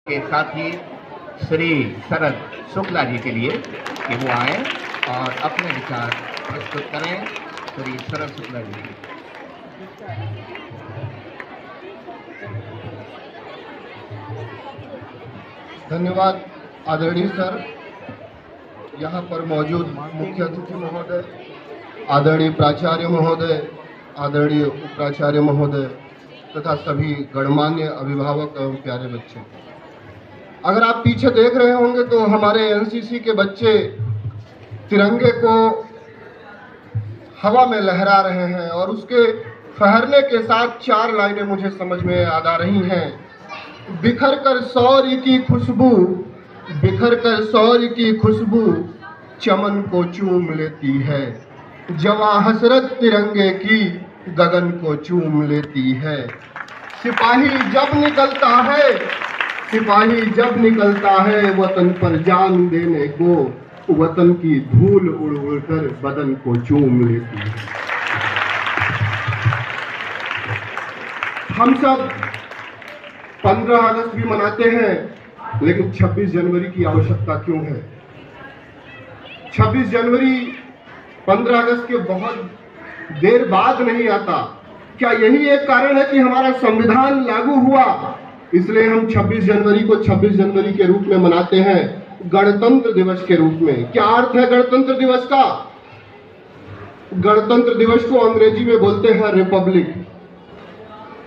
के साथी श्री शरद शुक्ला जी के लिए कि वो आए और अपने विचार प्रस्तुत करें। श्री शरद शुक्ला जी। धन्यवाद आदरणीय सर। यहाँ पर मौजूद मुख्य अतिथि महोदय, आदरणीय प्राचार्य महोदय, आदरणीय उपाचार्य महोदय तथा सभी गणमान्य अभिभावक एवं प्यारे बच्चे, अगर आप पीछे देख रहे होंगे तो हमारे एनसीसी के बच्चे तिरंगे को हवा में लहरा रहे हैं और उसके फहरने के साथ 4 लाइनें मुझे समझ में याद आ रही हैं। बिखर कर शौर्य की खुशबू, बिखर कर शौर्य की खुशबू चमन को चूम लेती है, जवां हसरत तिरंगे की गगन को चूम लेती है। सिपाही जब निकलता है, सिपाही जब निकलता है वतन पर जान देने को, वतन की धूल उड़ उड़ कर बदन को चूम लेती है। हम सब 15 अगस्त भी मनाते हैं, लेकिन 26 जनवरी की आवश्यकता क्यों है? 26 जनवरी 15 अगस्त के बहुत देर बाद नहीं आता। क्या यही एक कारण है कि हमारा संविधान लागू हुआ, इसलिए हम 26 जनवरी को 26 जनवरी के रूप में मनाते हैं, गणतंत्र दिवस के रूप में? क्या अर्थ है गणतंत्र दिवस का? गणतंत्र दिवस को अंग्रेजी में बोलते हैं रिपब्लिक,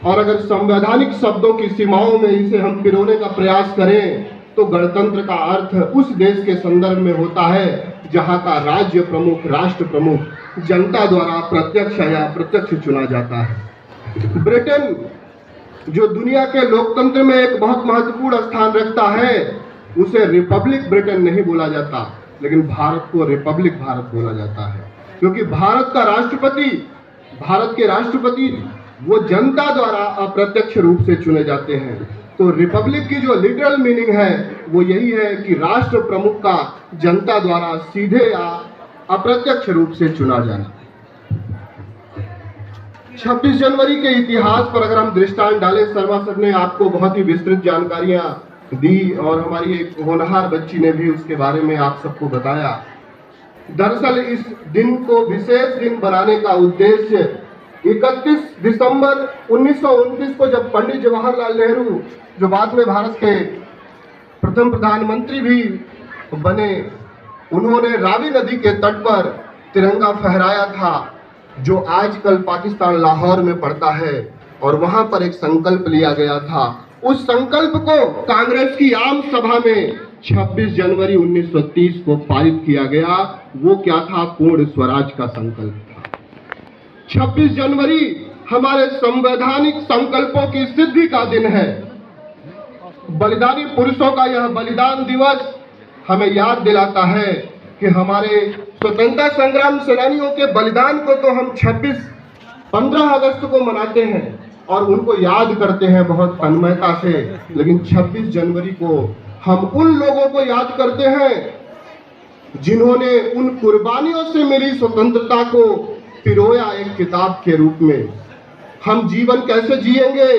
और अगर संवैधानिक शब्दों की सीमाओं में इसे हम पिरोने का प्रयास करें तो गणतंत्र का अर्थ उस देश के संदर्भ में होता है जहां का राज्य प्रमुख, राष्ट्र प्रमुख जनता द्वारा प्रत्यक्ष या अप्रत्यक्ष चुना जाता है। ब्रिटेन जो दुनिया के लोकतंत्र में एक बहुत महत्वपूर्ण स्थान रखता है, उसे रिपब्लिक ब्रिटेन नहीं बोला जाता, लेकिन भारत को रिपब्लिक भारत बोला जाता है, क्योंकि भारत का राष्ट्रपति, भारत के राष्ट्रपति वो जनता द्वारा अप्रत्यक्ष रूप से चुने जाते हैं। तो रिपब्लिक की जो लिटरल मीनिंग है वो यही है कि राष्ट्र प्रमुख का जनता द्वारा सीधे या अप्रत्यक्ष रूप से चुना जाना। 26 जनवरी के इतिहास पर अगर हम दृष्टांत डालें, शर्मा सर ने आपको बहुत ही विस्तृत जानकारियां दी और हमारी एक होनहार बच्ची ने भी उसके बारे में आप सबको बताया। दरअसल इस दिन को विशेष दिन बनाने का उद्देश्य 31 दिसंबर 1929 को जब पंडित जवाहरलाल नेहरू, जो बाद में भारत के प्रथम प्रधानमंत्री भी बने, उन्होंने रावी नदी के तट पर तिरंगा फहराया था, जो आजकल पाकिस्तान लाहौर में पड़ता है, और वहां पर एक संकल्प लिया गया था। उस संकल्प को कांग्रेस की आम सभा में 26 जनवरी 1930 को पारित किया गया। वो क्या था? पूर्ण स्वराज का संकल्प था। 26 जनवरी हमारे संवैधानिक संकल्पों की सिद्धि का दिन है। बलिदानी पुरुषों का यह बलिदान दिवस हमें याद दिलाता है कि हमारे स्वतंत्रता संग्राम सेनानियों के बलिदान को तो हम 15 अगस्त को मनाते हैं और उनको याद करते हैं बहुत तन्मयता से, लेकिन 26 जनवरी को हम उन लोगों को याद करते हैं जिन्होंने उन कुर्बानियों से मिली स्वतंत्रता को पिरोया एक किताब के रूप में। हम जीवन कैसे जिएंगे,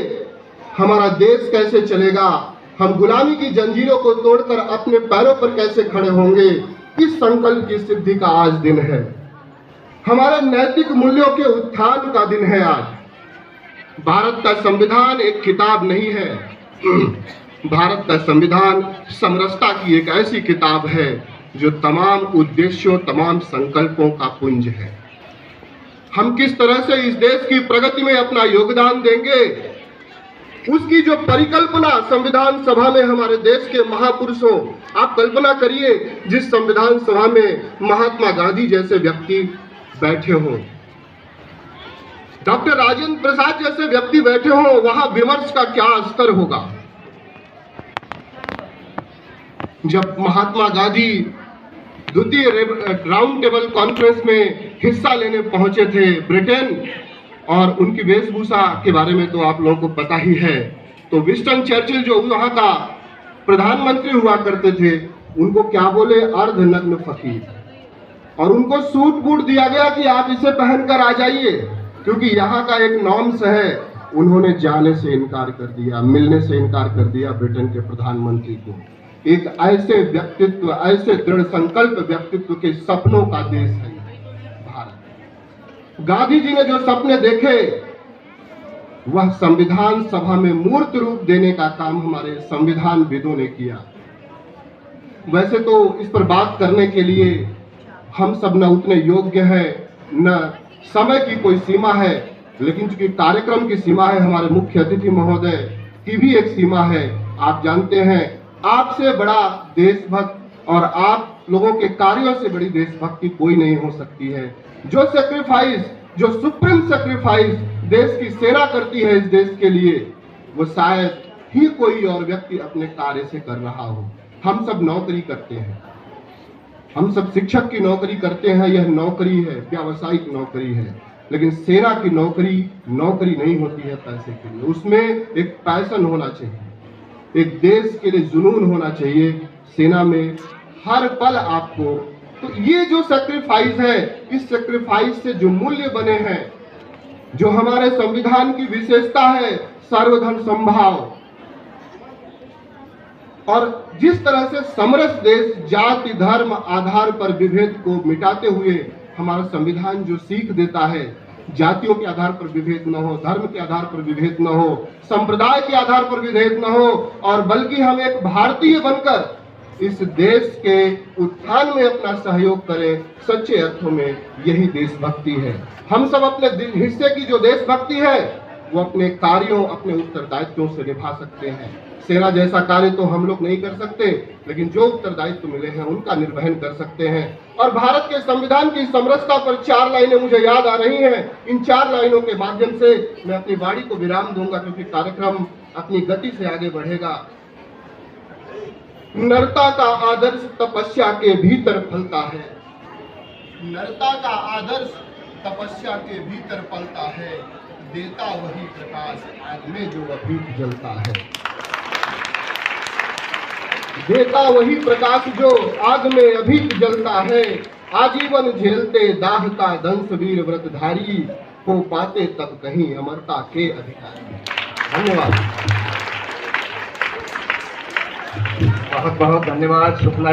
हमारा देश कैसे चलेगा, हम गुलामी की जंजीरों को तोड़कर अपने पैरों पर कैसे खड़े होंगे, इस संकल्प की सिद्धि का आज दिन है। हमारे नैतिक मूल्यों के उत्थान का दिन है आज। भारत का संविधान एक किताब नहीं है। भारत का संविधान समरसता की एक ऐसी किताब है जो तमाम उद्देश्यों, तमाम संकल्पों का पुंज है। हम किस तरह से इस देश की प्रगति में अपना योगदान देंगे, उसकी जो परिकल्पना संविधान सभा में हमारे देश के महापुरुषों, आप कल्पना करिए जिस संविधान सभा में महात्मा गांधी जैसे व्यक्ति बैठे हों, डॉक्टर राजेंद्र प्रसाद जैसे व्यक्ति बैठे हों, वहां विमर्श का क्या स्तर होगा। जब महात्मा गांधी द्वितीय राउंड टेबल कॉन्फ्रेंस में हिस्सा लेने पहुंचे थे ब्रिटेन, और उनकी वेशभूषा के बारे में तो आप लोगों को पता ही है, तो विंस्टन चर्चिल जो वहां का प्रधानमंत्री हुआ करते थे, उनको क्या बोले? अर्धनग्न फकीर। और उनको सूट बूट दिया गया कि आप इसे पहनकर आ जाइए, क्योंकि यहाँ का एक नॉर्म्स है उन्होंने जाने से इनकार कर दिया, मिलने से इनकार कर दिया ब्रिटेन के प्रधानमंत्री को। एक ऐसे व्यक्तित्व, ऐसे दृढ़ संकल्प व्यक्तित्व के सपनों का देश है भारत। गांधी जी ने जो सपने देखे वह संविधान सभा में मूर्त रूप देने का काम हमारे संविधान विदों ने किया। वैसे तो इस पर बात करने के लिए हम सब न उतने योग्य हैं, न समय की कोई सीमा है, लेकिन चूंकि कार्यक्रम की सीमा है, हमारे मुख्य अतिथि महोदय की भी एक सीमा है। आप जानते हैं, आपसे बड़ा देशभक्त और आप लोगों के कार्यों से बड़ी देशभक्ति कोई नहीं हो सकती है। जो सेक्रीफाइस, जो सुप्रीम सेक्रीफाइस देश की सेना करती है इस देश के लिए, वो शायद ही कोई और व्यक्ति अपने कार्य से कर रहा हो। हम सब नौकरी करते हैं, हम सब शिक्षक की नौकरी करते हैं, यह नौकरी है, व्यावसायिक नौकरी है, लेकिन सेना की नौकरी नौकरी नहीं होती है पैसे के लिए। उसमें एक पैशन होना चाहिए, एक देश के लिए जुनून होना चाहिए। सेना में हर पल आपको, तो ये जो सैक्रिफाइस है, इस सैक्रिफाइस से जो मूल्य बने हैं, जो हमारे संविधान की विशेषता है, सर्वधर्म समभाव, और जिस तरह से समरस देश जाति धर्म आधार पर विभेद को मिटाते हुए हमारा संविधान जो सीख देता है, जातियों के आधार पर विभेद न हो, धर्म के आधार पर विभेद न हो, संप्रदाय के आधार पर विभेद न हो, और बल्कि हम एक भारतीय बनकर इस देश के उत्थान में अपना सहयोग करें। सच्चे अर्थों में यही देशभक्ति है। हम सब अपने हिस्से की जो देशभक्ति है वो अपने कार्यों, अपने उत्तरदायित्वों से निभा सकते हैं। सेना जैसा कार्य तो हम लोग नहीं कर सकते, लेकिन जो उत्तरदायित्व मिले हैं उनका निर्वहन कर सकते हैं। और भारत के संविधान की समरसता पर 4 लाइनें मुझे याद आ रही हैं। इन 4 लाइनों के माध्यम से मैं अपनी वाणी को विराम दूंगा, क्योंकि कार्यक्रम अपनी गति से आगे बढ़ेगा। नरता का आदर्श तपस्या के भीतर फलता है, नरता का आदर्श तपस्या के भीतर फलता है, देता वही प्रकाश आग में जो अभीत जलता है। देता वही प्रकाश जो आग में अभीत जलता है, आजीवन झेलते दाह का दंश वीर व्रतधारी, को पाते तब कहीं अमरता के अधिकारी। धन्यवाद। बहुत बहुत धन्यवाद शुक्ला जी।